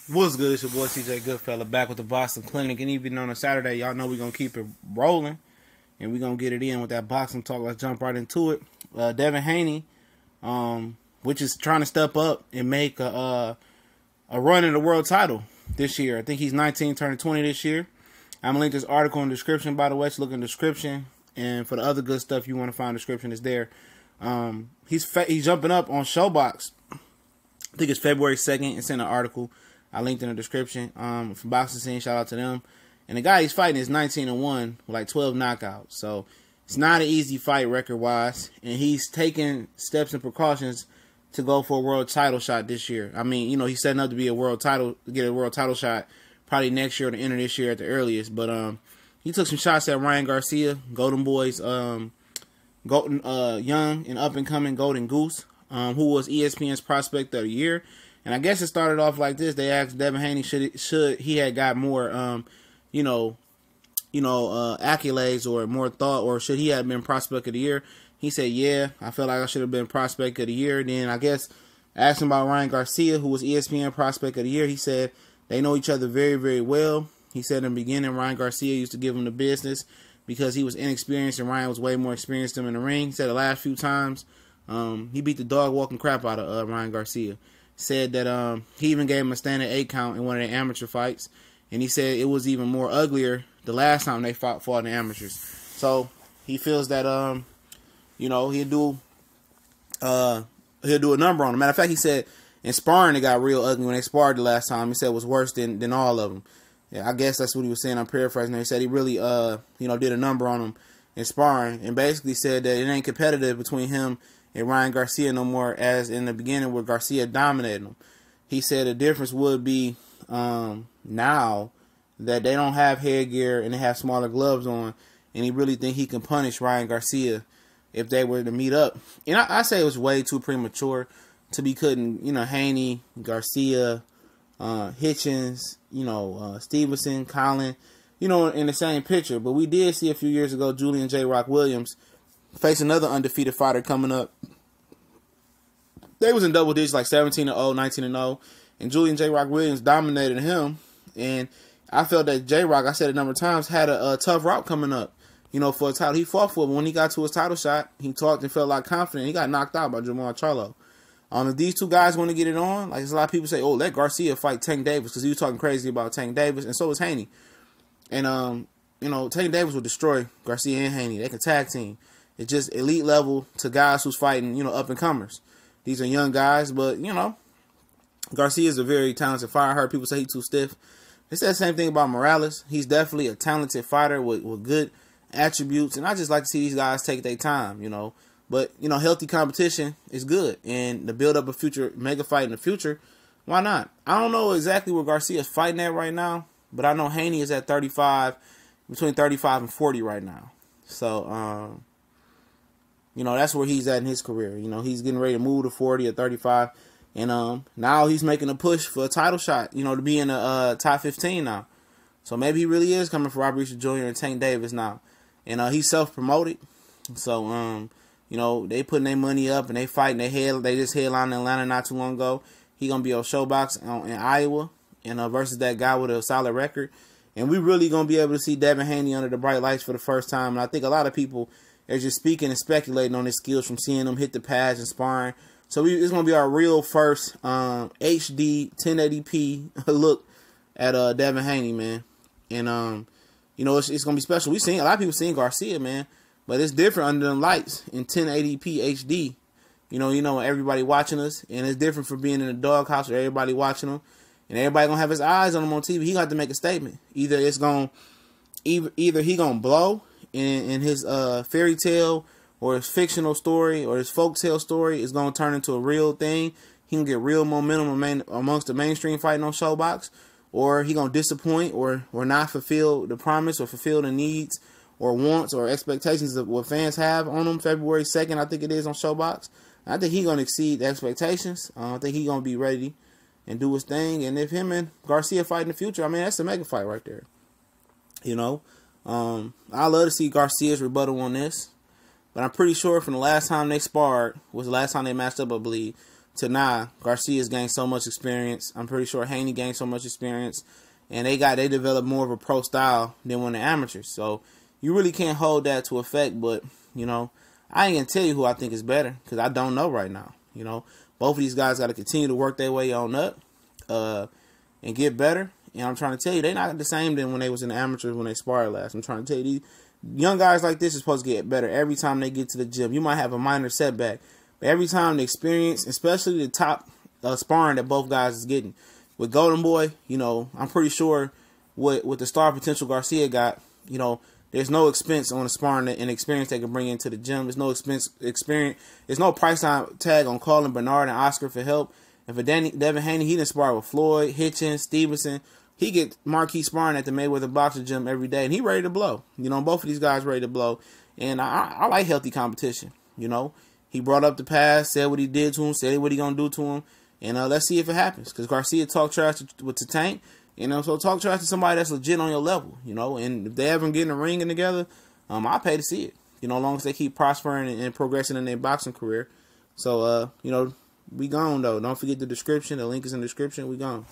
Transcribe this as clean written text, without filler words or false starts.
What's good? It's your boy CJ Goodfella back with the Boston Clinic. And even on a Saturday, y'all know we're going to keep it rolling. And we're going to get it in with that boxing talk. Let's jump right into it. Devin Haney, which is trying to step up and make a run in the world title this year. I think he's 19, turning 20 this year. I'm going to link this article in the description, by the way. So look in the description. And for the other good stuff you want to find in the description is there. He's jumping up on Showbox. I think it's February 2nd. It's in the article. I linked in the description from Boxing Scene. Shout out to them. And the guy he's fighting is 19-1 with like 12 knockouts. So it's not an easy fight record-wise. And he's taking steps and precautions to go for a world title shot this year. I mean, you know, he's setting up to be a world title, get a world title shot probably next year or the end of this year at the earliest. But he took some shots at Ryan García, Golden Boy's young and up-and-coming Golden Goose, who was ESPN's Prospect of the Year. And I guess it started off like this. They asked Devin Haney should he had got more, accolades or more thought, or should he have been Prospect of the Year. He said, yeah, I feel like I should have been Prospect of the Year. Then I guess asked him about Ryan García, who was ESPN Prospect of the Year. He said they know each other very, very well. He said in the beginning, Ryan García used to give him the business because he was inexperienced and Ryan was way more experienced than him in the ring. He said the last few times he beat the dog walking crap out of Ryan García. Said that he even gave him a standing 8 count in one of the amateur fights. And he said it was even more uglier the last time they fought in the amateurs. So he feels that, he'll do a number on him. Matter of fact, he said in sparring it got real ugly when they sparred the last time. He said it was worse than all of them. Yeah, I guess that's what he was saying. I'm paraphrasing. He said he really, did a number on him in sparring. And basically said that it ain't competitive between him and Ryan García no more, as in the beginning where García dominated him. He said the difference would be now that they don't have headgear and they have smaller gloves on, and he really think he can punish Ryan García if they were to meet up. And I say it was way too premature to be cutting, Haney, García, Hitchens, Stevenson, Collin, in the same picture. But we did see a few years ago Julian J. Rock Williams face another undefeated fighter coming up. They was in double digits, like 17-0, 19-0, and Julian J. Rock Williams dominated him. And I felt that J. Rock, I said a number of times, had a tough route coming up, for a title. He fought for it, but when he got to his title shot, he talked and felt like confident. He got knocked out by Jamal Charlo. If these two guys want to get it on, like there's a lot of people say, oh, let García fight Tank Davis, because he was talking crazy about Tank Davis, and so was Haney. And Tank Davis will destroy García and Haney. They can tag team. It's just elite level to guys who's fighting, up and comers. These are young guys, but García is a very talented fighter. I heard people say he's too stiff. They said the same thing about Morales. He's definitely a talented fighter with good attributes, and I just like to see these guys take their time, But, healthy competition is good, and to build up a future mega fight in the future, why not? I don't know exactly where Garcia is fighting at right now, but I know Haney is at 35, between 35 and 40 right now. So, that's where he's at in his career. He's getting ready to move to 40 or 35. And now he's making a push for a title shot, to be in the top 15 now. So maybe he really is coming for Robert Jr. and Tank Davis now. And he's self-promoted. So, they putting their money up and they fighting. They just headlined in Atlanta not too long ago. He going to be on Showbox in Iowa and versus that guy with a solid record. And we really going to be able to see Devin Haney under the bright lights for the first time. And I think a lot of people are just speaking and speculating on his skills from seeing him hit the pads and sparring. So it's going to be our real first HD 1080p look at Devin Haney, man. And, it's going to be special. A lot of people seen Garcia, man. But it's different under them lights in 1080p HD. Everybody watching us. And it's different from being in a doghouse where everybody watching him. And everybody going to have his eyes on him on TV. He got to make a statement. Either he going to blow in his fairy tale or his fictional story or his folktale story is going to turn into a real thing. He can get real momentum amongst the mainstream fighting on Showbox. Or he going to disappoint or not fulfill the promise or fulfill the needs or wants or expectations of what fans have on him. February 2nd, I think it is, on Showbox. I think he's going to exceed the expectations. I think he's going to be ready and do his thing. And if him and Garcia fight in the future, I mean, that's a mega fight right there. I love to see Garcia's rebuttal on this. But I'm pretty sure from the last time they sparred, was the last time they matched up, I believe, to now, Garcia's gained so much experience. I'm pretty sure Haney gained so much experience, and they developed more of a pro style than when they're amateurs. So you really can't hold that to effect. But I ain't gonna tell you who I think is better because I don't know right now. Both of these guys got to continue to work their way on up and get better. And I'm trying to tell you, they're not the same than when they was in the amateurs when they sparred last. I'm trying to tell you, these young guys like this are supposed to get better every time they get to the gym. You might have a minor setback, but every time the experience, especially the top sparring that both guys is getting. With Golden Boy, I'm pretty sure with the star potential Garcia got, there's no expense on the sparring and experience they can bring into the gym. There's no experience. There's no price tag on calling Bernard and Oscar for help. And for Devin Haney, he done spar with Floyd, Hitchens, Stevenson. He get marquee sparring at the Mayweather Boxing Gym every day, and he ready to blow. Both of these guys ready to blow. And I like healthy competition. He brought up the past, said what he did to him, said what he gonna do to him, and let's see if it happens. Because Garcia talked trash with the Tank, so talk trash to somebody that's legit on your level, And if they ever get in the ring together, I'll pay to see it. As long as they keep prospering and progressing in their boxing career. So we gone though. Don't forget the description. The link is in the description. We gone.